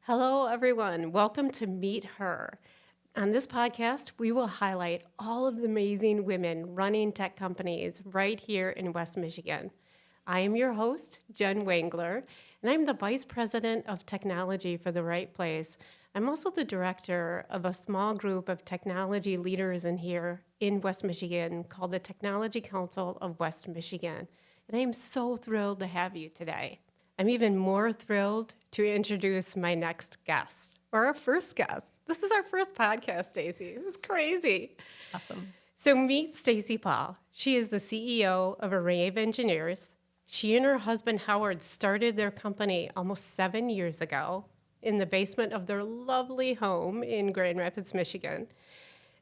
Hello, everyone. Welcome to Meet Her. On this podcast, we will highlight all of the amazing women running tech companies right here in West Michigan. I am your host, Jen Wangler, and I'm the Vice President of Technology for The Right Place. I'm also the director of a small group of technology leaders in here in West Michigan called the Technology Council of West Michigan. And I am so thrilled to have you today. I'm even more thrilled to introduce my next guest, or our first guest. This is our first podcast, Stacy. This is crazy. Awesome. So meet Stacy Paul. She is the CEO of Array of Engineers. She and her husband, Howard, started their company almost 7 years ago in the basement of their lovely home in Grand Rapids, Michigan.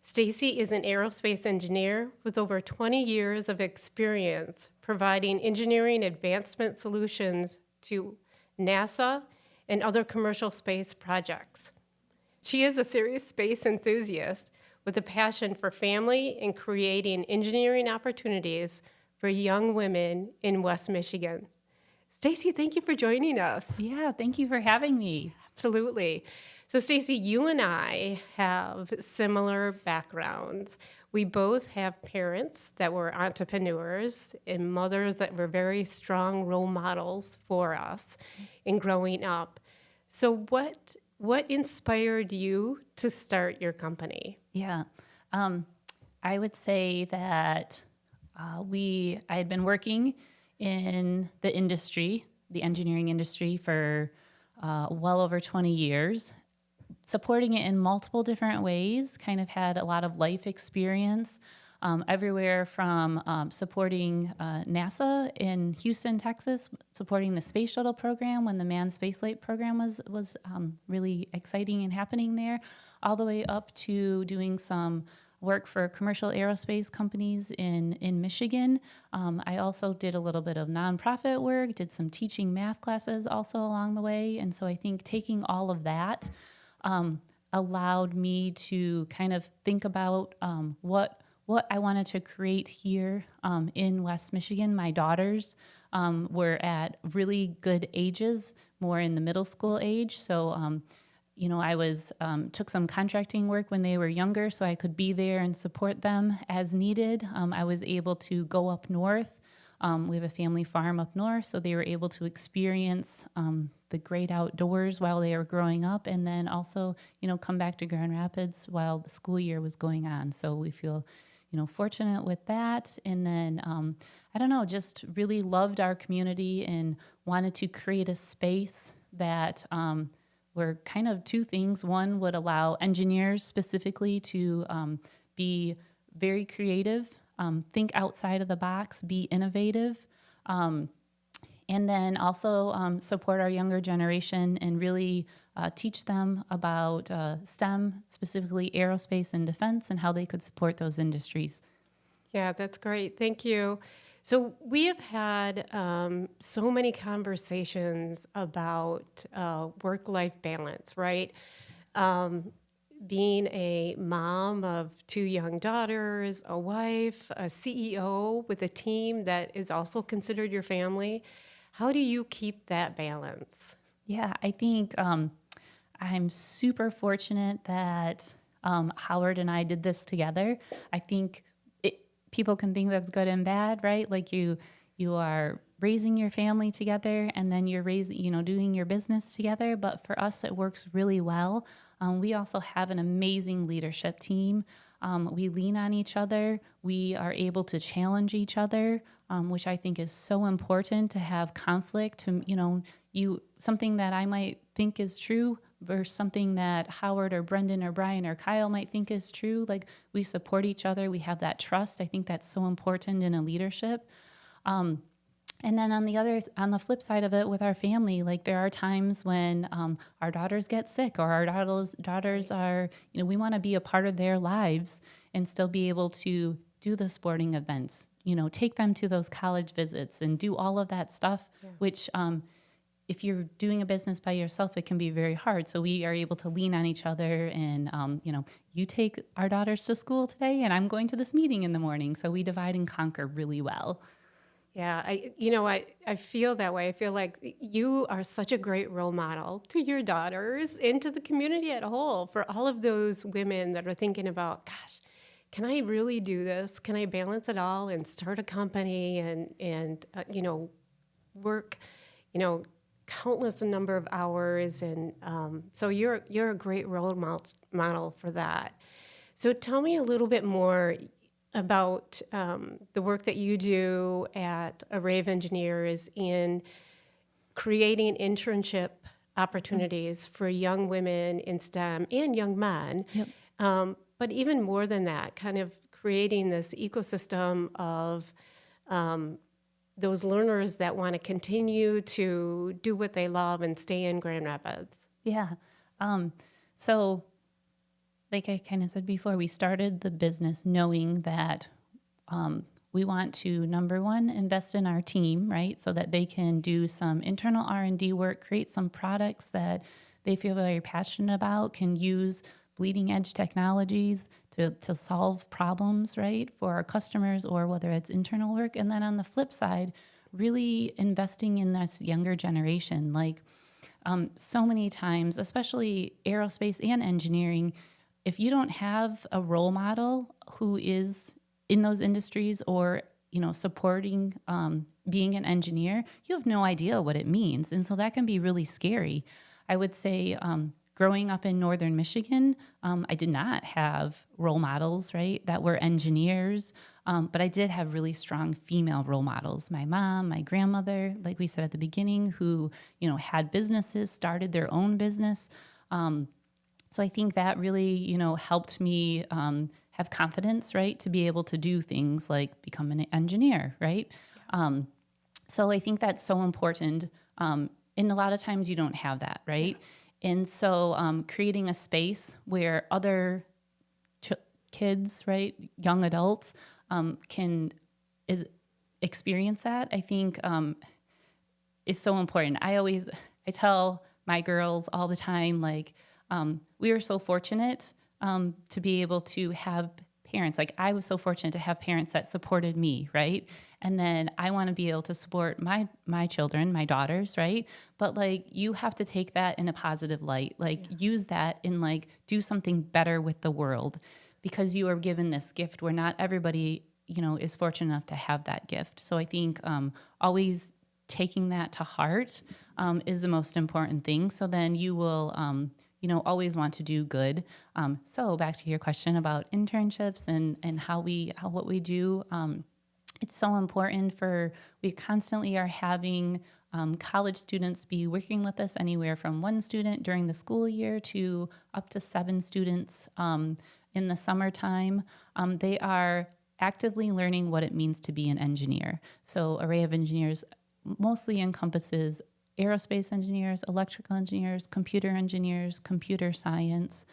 Stacy is an aerospace engineer with over 20 years of experience providing engineering advancement solutions to NASA and other commercial space projects. She is a serious space enthusiast with a passion for family and creating engineering opportunities for young women in West Michigan. Stacy, thank you for joining us. Yeah, thank you for having me. Absolutely. So, Stacy, you and I have similar backgrounds. We both have parents that were entrepreneurs and mothers that were very strong role models for us in growing up. So, what inspired you to start your company? Yeah, I would say that I had been working in the industry, the engineering industry, for well over 20 years, supporting it in multiple different ways, kind of had a lot of life experience, everywhere from supporting NASA in Houston, Texas, supporting the space shuttle program when the manned spaceflight program was really exciting and happening there, all the way up to doing some work for commercial aerospace companies in Michigan. I also did a little bit of nonprofit work, did some teaching math classes also along the way. And so I think taking all of that allowed me to kind of think about what I wanted to create here in West Michigan. My daughters were at really good ages, more in the middle school age. So I took some contracting work when they were younger so I could be there and support them as needed. I was able to go up north. We have a family farm up north, so they were able to experience the great outdoors while they were growing up, and then also, come back to Grand Rapids while the school year was going on. So we feel, fortunate with that. And then, just really loved our community and wanted to create a space that were kind of two things. One would allow engineers specifically to be very creative, think outside of the box, be innovative, and then also support our younger generation and really teach them about STEM, specifically aerospace and defense, and how they could support those industries. Yeah, that's great. Thank you. So we have had so many conversations about work-life balance, right? Being a mom of two young daughters, a wife, a CEO with a team that is also considered your family. How do you keep that balance? Yeah, I think I'm super fortunate that Howard and I did this together. I think people can think that's good and bad, right? Like you are raising your family together and then you're doing your business together. But for us, it works really well. We also have an amazing leadership team. We lean on each other. We are able to challenge each other, which I think is so important to have conflict. Something that I might think is true versus something that Howard or Brendan or Brian or Kyle might think is true. Like, we support each other. We have that trust. I think that's so important in a leadership. And then on the flip side of it, with our family, like, there are times when our daughters get sick, or our daughters are, we want to be a part of their lives and still be able to do the sporting events, take them to those college visits and do all of that stuff, which if you're doing a business by yourself, it can be very hard. So we are able to lean on each other and, you take our daughters to school today and I'm going to this meeting in the morning. So we divide and conquer really well. Yeah, I feel that way. I feel like you are such a great role model to your daughters and to the community at a whole for all of those women that are thinking about, gosh, can I really do this? Can I balance it all and start a company and work, you know, countless number of hours? And so you're a great model for that. So tell me a little bit more about the work that you do at Array of Engineers in creating internship opportunities for young women in STEM and young men. Yep. But even more than that, kind of creating this ecosystem of those learners that want to continue to do what they love and stay in Grand Rapids. Yeah. So like I kind of said before, we started the business knowing that we want to, number one, invest in our team, right? So that they can do some internal R&D work, create some products that they feel very passionate about, can use bleeding edge technologies to solve problems, right, for our customers, or whether it's internal work. And then on the flip side, really investing in this younger generation. Like so many times, especially aerospace and engineering, if you don't have a role model who is in those industries or supporting being an engineer, you have no idea what it means. And so that can be really scary. I would say growing up in northern Michigan, I did not have role models, right, that were engineers, but I did have really strong female role models. My mom, my grandmother, like we said at the beginning, who had businesses, started their own business. So I think that really, helped me have confidence, right, to be able to do things like become an engineer, right? So I think that's so important. And a lot of times you don't have that, right? Yeah. And so creating a space where other kids, right, young adults can experience that, I think is so important. I tell my girls all the time, like, we were so fortunate to be able to have parents. Like, I was so fortunate to have parents that supported me, right? And then I want to be able to support my children, my daughters, right? But like, you have to take that in a positive light, like use that in like, do something better with the world, because you are given this gift where not everybody, is fortunate enough to have that gift. So I think always taking that to heart is the most important thing. So then you will, always want to do good. So back to your question about internships and what we do. It's so important we constantly are having college students be working with us, anywhere from 1 student during the school year to up to 7 students in the summertime. They are actively learning what it means to be an engineer. So Array of Engineers mostly encompasses aerospace engineers, electrical engineers, computer science.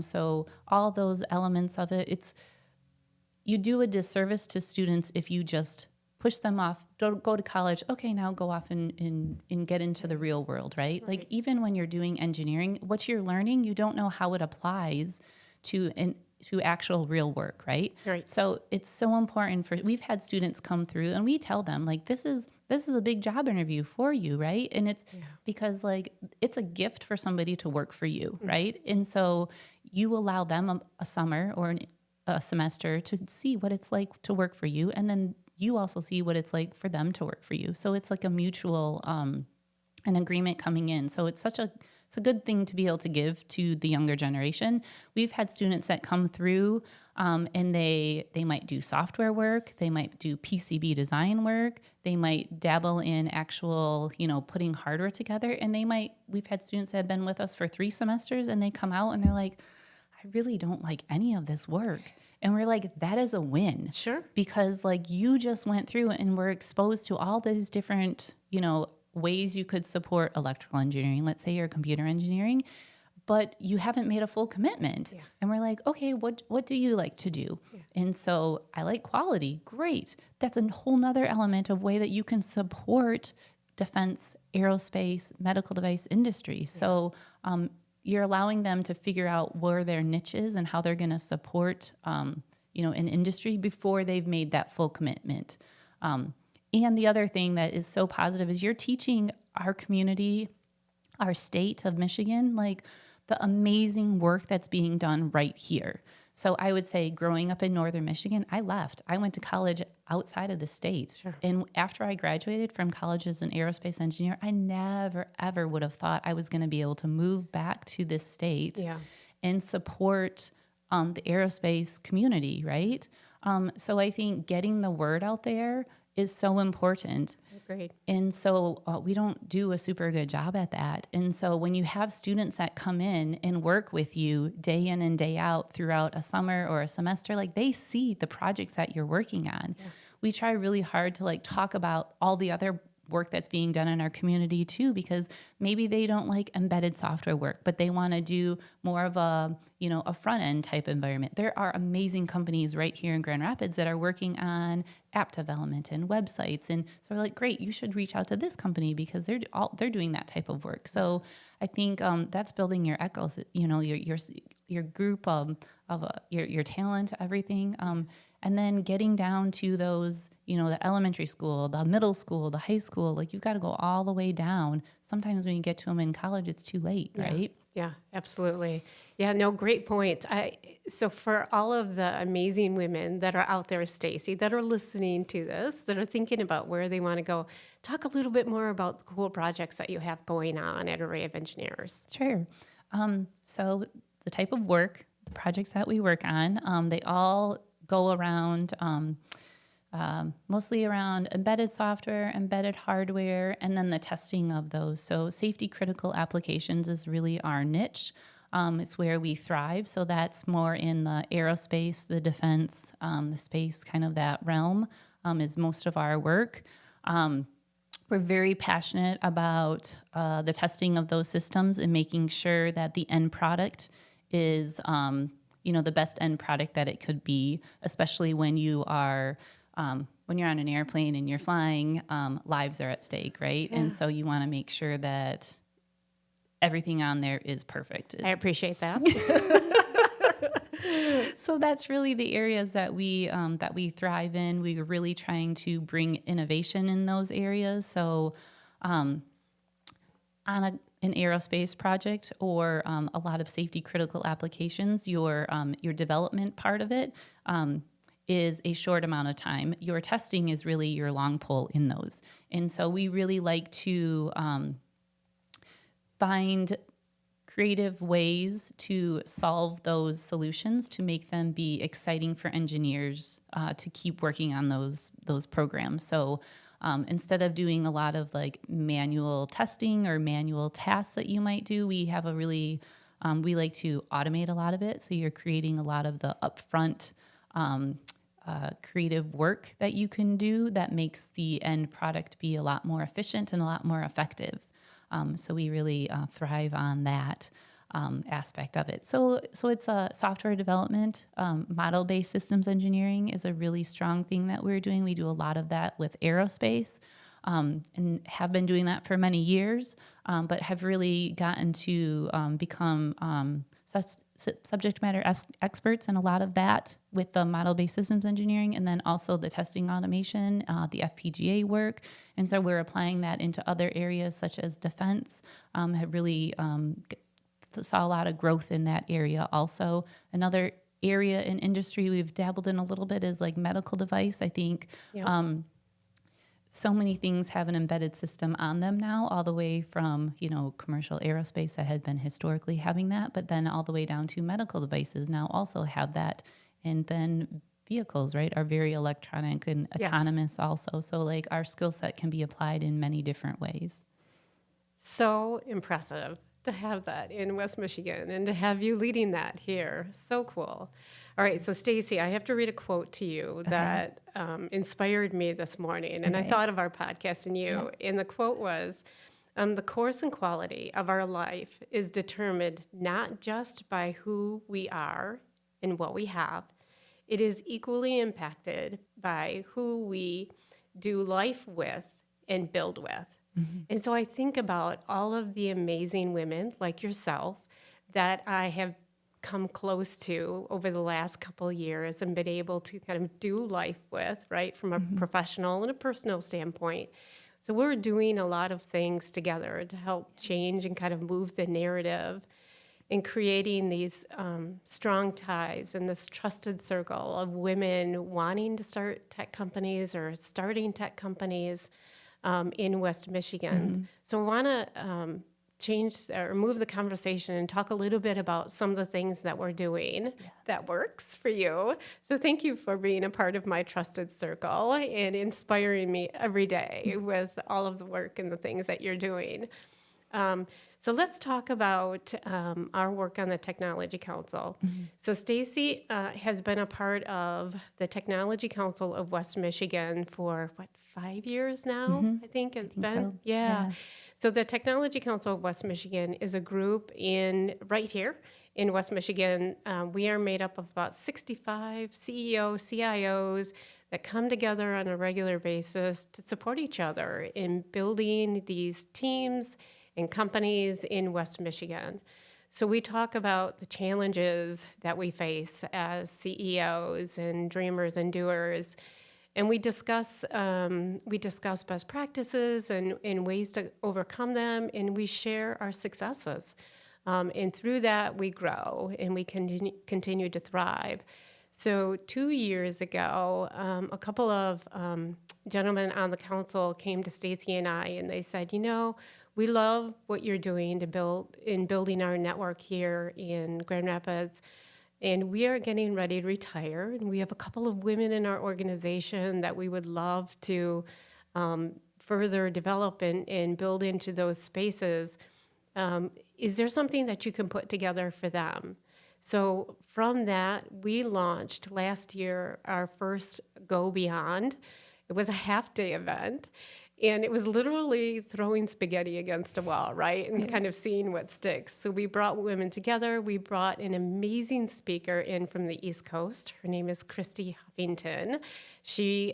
So all those elements of it, you do a disservice to students if you just push them off, don't go to college, okay, now go off and get into the real world, right? Like, even when you're doing engineering, what you're learning, you don't know how it applies to actual real work, right? Right. So it's so important we've had students come through and we tell them, like, this is a big job interview for you, right? And it's because like, it's a gift for somebody to work for you, right? And so you allow them a summer or a semester to see what it's like to work for you. And then you also see what it's like for them to work for you. So it's like a mutual, an agreement coming in. So it's a good thing to be able to give to the younger generation. We've had students that come through and they might do software work, they might do PCB design work, they might dabble in actual, putting hardware together, and we've had students that have been with us for 3 semesters and they come out and they're like, I really don't like any of this work. And we're like, that is a win. Sure. Because like, you just went through and were exposed to all these different, ways you could support electrical engineering. Let's say you're computer engineering, but you haven't made a full commitment. Yeah. And we're like, okay, what do you like to do? Yeah. And so I like quality. Great. That's a whole nother element of way that you can support defense, aerospace, medical device industry. Yeah. So you're allowing them to figure out where their niche is and how they're going to support, an industry before they've made that full commitment. And the other thing that is so positive is you're teaching our community, our state of Michigan, like the amazing work that's being done right here. So I would say growing up in northern Michigan, I left. I went to college outside of the state. Sure. And after I graduated from college as an aerospace engineer, I never, ever would have thought I was going to be able to move back to this state Yeah. and support the aerospace community, right? So I think getting the word out there is so important. Agreed. And so we don't do a super good job at that. And so when you have students that come in and work with you day in and day out throughout a summer or a semester, like they see the projects that you're working on. Yeah. We try really hard to like talk about all the other work that's being done in our community too, because maybe they don't like embedded software work, but they want to do more of a, you know, a front end type environment. There are amazing companies right here in Grand Rapids that are working on app development and websites. And so we're like, great, you should reach out to this company because they're doing that type of work. So I think that's building your echoes, you know, your group of your talent, everything. And then getting down to those, you know, the elementary school, the middle school, the high school, like you've got to go all the way down. Sometimes when you get to them in college, it's too late, right? Yeah, absolutely. Yeah, no, great point. So for all of the amazing women that are out there, Stacy, that are listening to this, that are thinking about where they want to go, talk a little bit more about the cool projects that you have going on at Array of Engineers. Sure. So the type of work, the projects that we work on, they all go around mostly around embedded software, embedded hardware, and then the testing of those. So safety critical applications is really our niche. It's where we thrive. So that's more in the aerospace, the defense, the space, kind of that realm is most of our work. We're very passionate about the testing of those systems and making sure that the end product is you know, the best end product that it could be, especially when you are, when you're on an airplane and you're flying, lives are at stake, right? Yeah. And so you want to make sure that everything on there is perfect. I appreciate that. So that's really the areas that we thrive in. We're really trying to bring innovation in those areas. So on an aerospace project or a lot of safety critical applications, your development part of it is a short amount of time. Your testing is really your long pole in those. And so we really like to find creative ways to solve those solutions to make them be exciting for engineers to keep working on those programs. So instead of doing a lot of like manual testing or manual tasks that you might do, we have a really, we like to automate a lot of it. So you're creating a lot of the upfront creative work that you can do that makes the end product be a lot more efficient and a lot more effective. So we really thrive on that aspect of it. So it's a software development. Model-based systems engineering is a really strong thing that we're doing. We do a lot of that with aerospace and have been doing that for many years, but have really gotten to become subject matter experts in a lot of that with the model-based systems engineering, and then also the testing automation, the FPGA work. And so we're applying that into other areas such as defense, have really saw a lot of growth in that area also. Another area in industry we've dabbled in a little bit is like medical device. I think so many things have an embedded system on them now, all the way from, you know, commercial aerospace that had been historically having that, but then all the way down to medical devices now also have that. And then vehicles, right, are very electronic and autonomous also. So like our skill set can be applied in many different ways. So impressive to have that in West Michigan and to have you leading that here. So cool. All right, so Stacy, I have to read a quote to you that inspired me this morning, and I thought of our podcast and you, and the quote was, the course and quality of our life is determined not just by who we are and what we have, it is equally impacted by who we do life with and build with. Mm-hmm. And so I think about all of the amazing women like yourself that I have come close to over the last couple of years and been able to kind of do life with, right, from a professional and a personal standpoint. So we're doing a lot of things together to help change and kind of move the narrative in creating these strong ties and this trusted circle of women wanting to start tech companies or starting tech companies in West Michigan. So I want to change or move the conversation and talk a little bit about some of the things that we're doing that works for you. So thank you for being a part of my trusted circle and inspiring me every day with all of the work and the things that you're doing. So let's talk about our work on the Technology Council. So Stacy has been a part of the Technology Council of West Michigan for, 5 years now, I think it's been? so. Yeah. So the Technology Council of West Michigan is a group right here in West Michigan. We are made up of about 65 CEOs, CIOs that come together on a regular basis to support each other in building these teams and companies in West Michigan. So we talk about the challenges that we face as CEOs and dreamers and doers, and we discuss best practices and ways to overcome them, and we share our successes. And through that, we grow and we continue to thrive. So 2 years ago, a couple of gentlemen on the council came to Stacy and I, and they said, we love what you're doing building our network here in Grand Rapids, and we are getting ready to retire, and we have a couple of women in our organization that we would love to further develop and build into those spaces. Is there something that you can put together for them? So from that, we launched last year our first Go Beyond. It was a half-day event, and it was literally throwing spaghetti against a wall, right? And kind of seeing what sticks. So we brought women together. We brought an amazing speaker in from the East Coast. Her name is Christy Huffington. She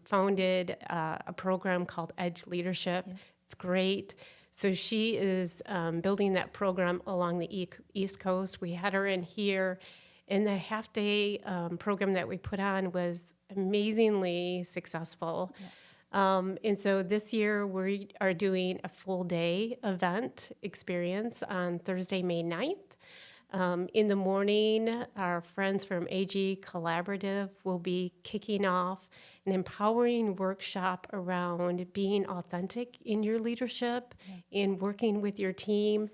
founded a program called Edge Leadership. It's great. So she is building that program along the East Coast. We had her in here, and the half-day program that we put on was amazingly successful. Yes. And so this year we are doing a full-day event experience on Thursday, May 9th. In the morning, our friends from AG Collaborative will be kicking off an empowering workshop around being authentic in your leadership and working with your team.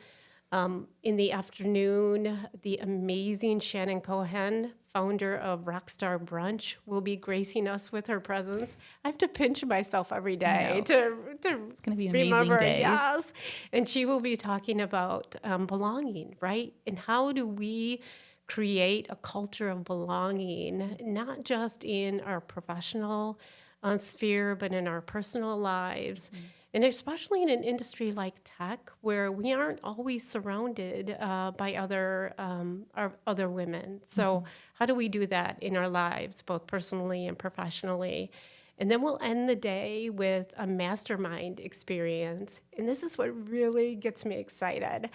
In the afternoon, the amazing Shannon Cohen, founder of Rockstar Brunch, will be gracing us with her presence. I have to pinch myself every day to it's going to be an remember, amazing day. Yes. And she will be talking about belonging, right? And how do we create a culture of belonging, not just in our professional sphere, but in our personal lives. And especially in an industry like tech, where we aren't always surrounded by other women. So how do we do that in our lives, both personally and professionally? And then we'll end the day with a mastermind experience. And this is what really gets me excited.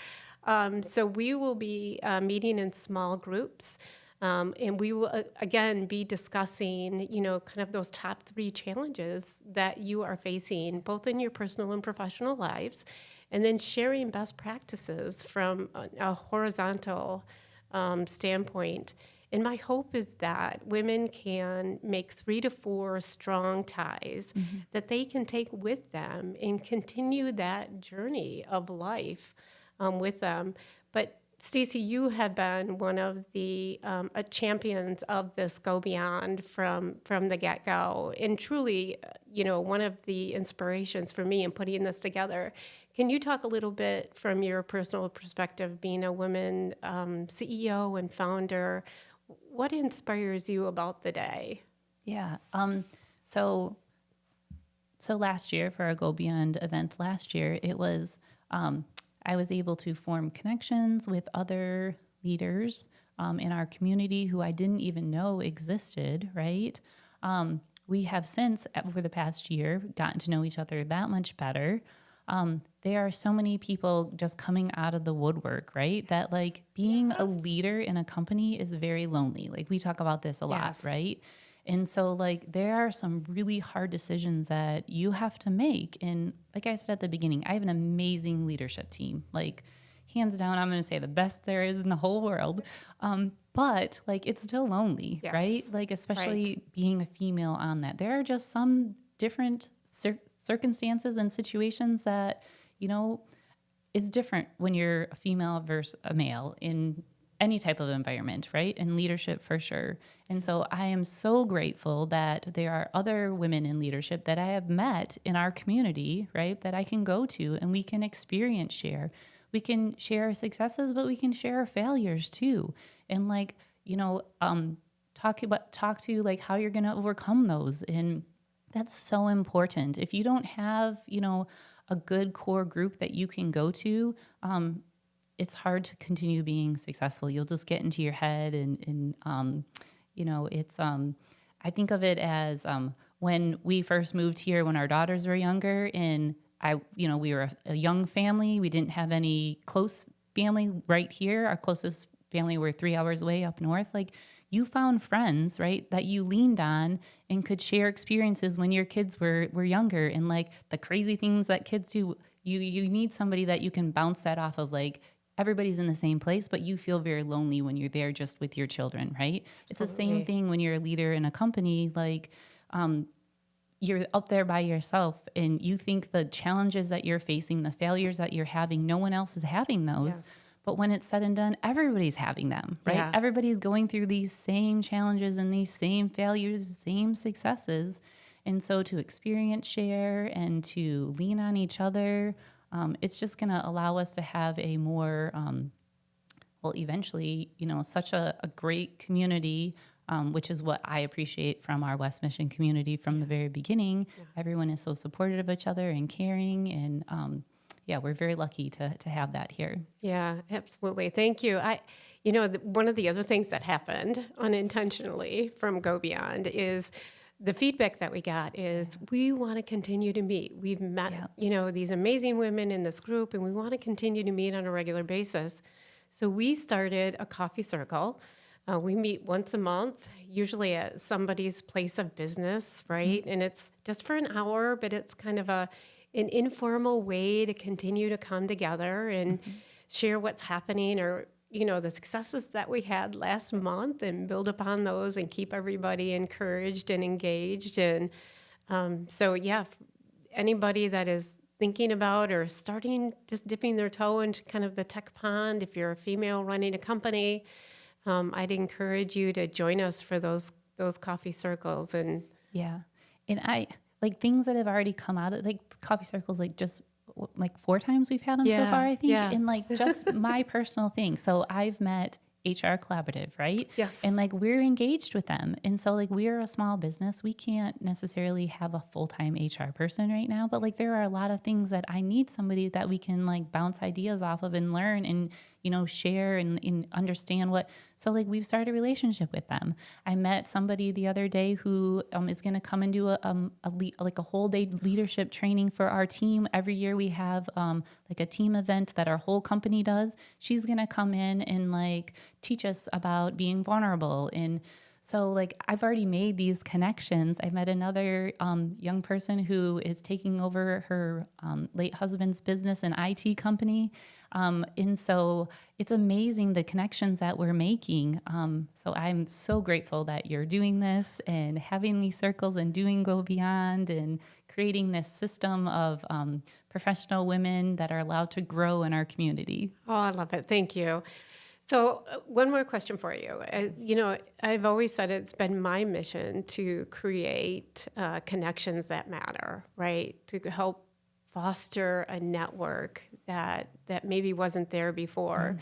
So we will be meeting in small groups. And we will, again, be discussing, kind of those top 3 challenges that you are facing, both in your personal and professional lives, and then sharing best practices from a horizontal standpoint. And my hope is that women can make 3 to 4 strong ties that they can take with them and continue that journey of life with them. But Stacy, you have been one of the champions of this Go Beyond from the get-go, and truly, one of the inspirations for me in putting this together. Can you talk a little bit from your personal perspective, being a woman CEO and founder? What inspires you about the day? Yeah. So last year, for our Go Beyond event last year, it was I was able to form connections with other leaders in our community who I didn't even know existed, right? We have since, over the past year, gotten to know each other that much better. there are so many people just coming out of the woodwork, right? That like being a leader in a company is very lonely. Like we talk about this a lot, Yes. right? And so like there are some really hard decisions that you have to make. And like I said at the beginning, I have an amazing leadership team. Like hands down, I'm going to say the best there is in the whole world. But like it's still lonely, right? Yes. Like especially Right. being a female on that. There are just some different circumstances and situations that, you know, is different when you're a female versus a male in any type of environment, right? And leadership for sure. And so I am so grateful that there are other women in leadership that I have met in our community, right? That I can go to and we can experience share. We can share our successes, but we can share our failures too. And like, you know, talk to like how you're going to overcome those. And that's so important. If you don't have, you know, a good core group that you can go to, it's hard to continue being successful. You'll just get into your head and you know, it's, I think of it as when we first moved here when our daughters were younger and you know, we were a young family. We didn't have any close family right here. Our closest family were 3 hours away up north. Like you found friends, right, that you leaned on and could share experiences when your kids were younger and like the crazy things that kids do. You need somebody that you can bounce that off of. Like everybody's in the same place, but you feel very lonely when you're there just with your children, right? It's the same Absolutely. thing when you're a leader in a company. Like you're up there by yourself and you think the challenges that you're facing, the failures that you're having, no one else is having those. Yes. But when it's said and done, everybody's having them, right? Yeah. Everybody's going through these same challenges and these same failures, same successes. And so to experience share and to lean on each other, it's just going to allow us to have a more, well, eventually, you know, such a great community, which is what I appreciate from our West Mission community from the very beginning. Yeah. Everyone is so supportive of each other and caring. And yeah, we're very lucky to have that here. Yeah, absolutely. Thank you. You know, one of the other things that happened unintentionally from Go Beyond is the feedback that we got is we want to continue to meet. We've met, Yeah. you know, these amazing women in this group, and we want to continue to meet on a regular basis. So we started a coffee circle. We meet once a month, usually at somebody's place of business, right? And it's just for an hour, but it's kind of an informal way to continue to come together and share what's happening or, you know, the successes that we had last month and build upon those and keep everybody encouraged and engaged. And so, yeah, anybody that is thinking about or starting, just dipping their toe into kind of the tech pond, if you're a female running a company, I'd encourage you to join us for those coffee circles. And Yeah. And I like things that have already come out of like coffee circles, like just like 4 times we've had them so yeah, far, I think. yeah, And like just my personal thing. So I've met HR Collaborative, right? yes, And like we're engaged with them. And so like we're a small business. We can't necessarily have a full-time HR person right now, but like there are a lot of things that I need somebody that we can like bounce ideas off of and learn and, you know, share and understand what. So like we've started a relationship with them. I met somebody the other day who is going to come and do like a whole day leadership training for our team. Every year we have like a team event that our whole company does. She's going to come in and like teach us about being vulnerable. And so like I've already made these connections. I met another young person who is taking over her late husband's business, an IT company. And so it's amazing the connections that we're making. So I'm so grateful that you're doing this and having these circles and doing Go Beyond and creating this system of professional women that are allowed to grow in our community. oh, I love it. Thank you. So, one more question for you. You know, I've always said it's been my mission to create connections that matter, right? To help foster a network that maybe wasn't there before.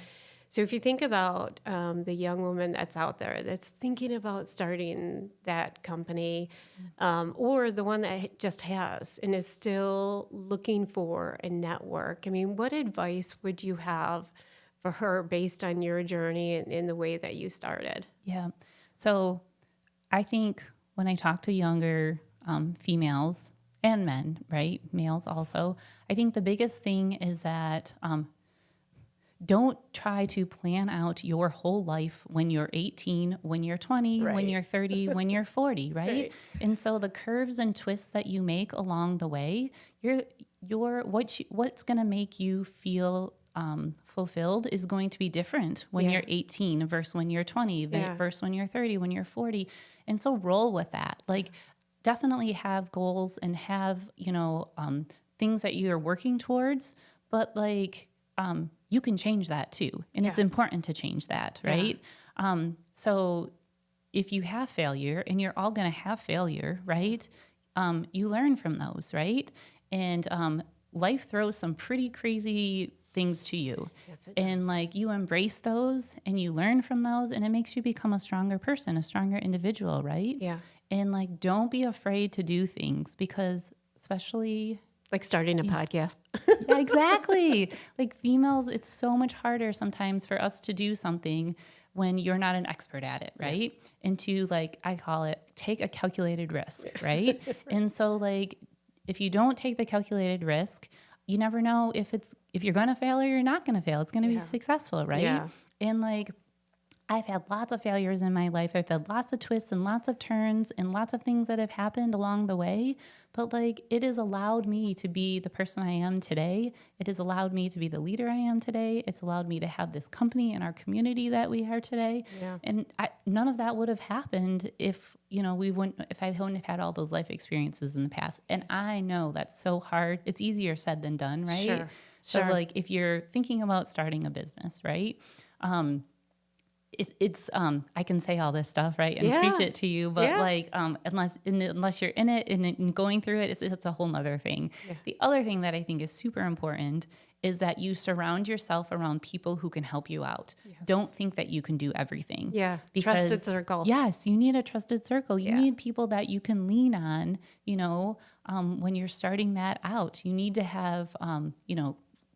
So, if you think about the young woman that's out there that's thinking about starting that company, or the one that just has and is still looking for a network, I mean, what advice would you have for her based on your journey and in the way that you started? Yeah. So I think when I talk to younger females, and men, right? Males also. I think the biggest thing is that don't try to plan out your whole life when you're 18, when you're 20, when Right. you're 30, when you're 40, right? Right. And so the curves and twists that you make along the way, what's going to make you feel fulfilled is going to be different when Yeah. you're 18 versus when you're 20 Yeah. versus when you're 30, when you're 40. And so roll with that. Like definitely have goals and have, things that you're working towards, but like, you can change that too. And it's Yeah. important to change that, Yeah. right? So if you have failure, and you're all going to have failure, right? You learn from those, right? And life throws some pretty crazy things to you. Yes, it And does. like you embrace those and you learn from those, and it makes you become a stronger person, a stronger individual, right? Yeah. And like don't be afraid to do things, because especially Like starting a podcast. yeah, exactly. Like females, it's so much harder sometimes for us to do something when you're not an expert at it, right? And to like, I call it take a calculated risk, right? And so like, if you don't take the calculated risk, you never know if you're going to fail or you're not going to fail. It's going to be Yeah. successful, right? Yeah. And like, I've had lots of failures in my life. I've had lots of twists and lots of turns and lots of things that have happened along the way. But like it has allowed me to be the person I am today. It has allowed me to be the leader I am today. It's allowed me to have this company and our community that we are today. Yeah. And none of that would have happened if I wouldn't have had all those life experiences in the past. And I know that's so hard. It's easier said than done, right? Sure. So Sure. like if you're thinking about starting a business, right? It's I can say all this stuff, right, and Yeah. preach it to you, but Yeah. like unless you're in it and going through it, it's a whole nother thing. Yeah. The other thing that I think is super important is that you surround yourself around people who can help you out. Don't think that you can do everything. Yeah. Because, Trusted circle. yes, you need a trusted circle. You Yeah. need people that you can lean on, when you're starting that out. You need to have,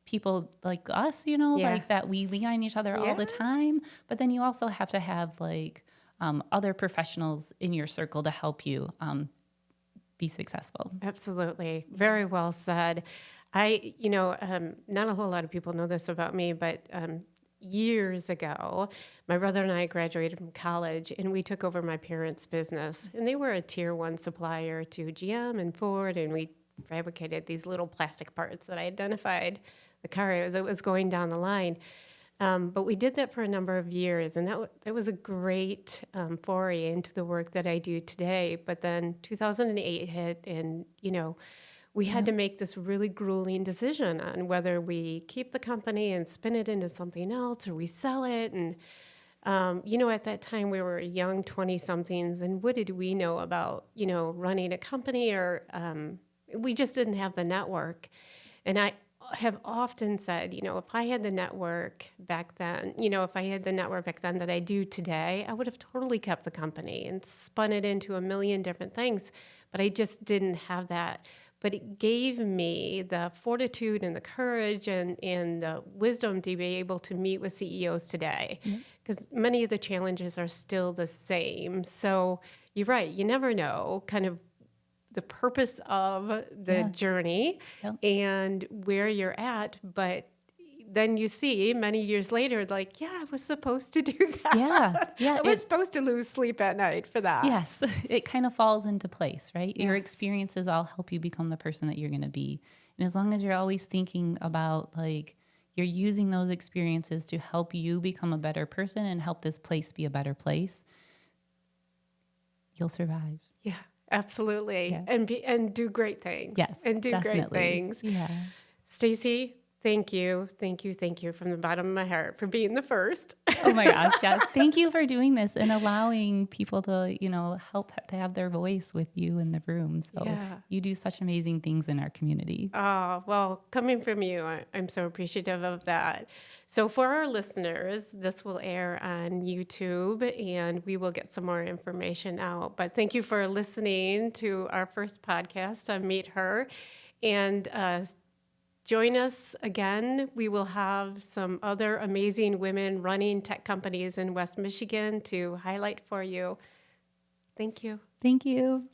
people like us, Yeah. like that we lean on each other all the Yeah. time. But then you also have to have like other professionals in your circle to help you be successful. Absolutely. Very well said. Not a whole lot of people know this about me, but years ago, my brother and I graduated from college and we took over my parents' business. And they were a tier 1 supplier to GM and Ford. And we fabricated these little plastic parts that I identified the car as it was going down the line. But we did that for a number of years, and that was a great foray into the work that I do today. But then 2008 hit, and we had to make this really grueling decision on whether we keep the company and spin it into something else or we sell it. And at that time we were young 20-somethings, and what did we know about running a company? Or we just didn't have the network. And I have often said, if I had the network back then, that I do today, I would have totally kept the company and spun it into a million different things. But I just didn't have that. But it gave me the fortitude and the courage and the wisdom to be able to meet with CEOs today, because many of the challenges are still the same. So you're right. You never know kind of the purpose of the journey and where you're at. But then you see many years later, like, yeah, I was supposed to do that. Yeah. I was supposed to lose sleep at night for that. Yes, it kind of falls into place, right? Your experiences all help you become the person that you're going to be. And as long as you're always thinking about like you're using those experiences to help you become a better person and help this place be a better place, you'll survive. Yeah. Absolutely. Yeah. And do great things. Yes, And do definitely. great things. Yeah. Stacy, thank you from the bottom of my heart for being the first. Oh my gosh, yes. Thank you for doing this and allowing people to, help to have their voice with you in the room. So you do such amazing things in our community. Oh, well, coming from you, I'm so appreciative of that. So for our listeners, this will air on YouTube and we will get some more information out. But thank you for listening to our first podcast on Meet Her. And join us again. We will have some other amazing women running tech companies in West Michigan to highlight for you. Thank you. Thank you.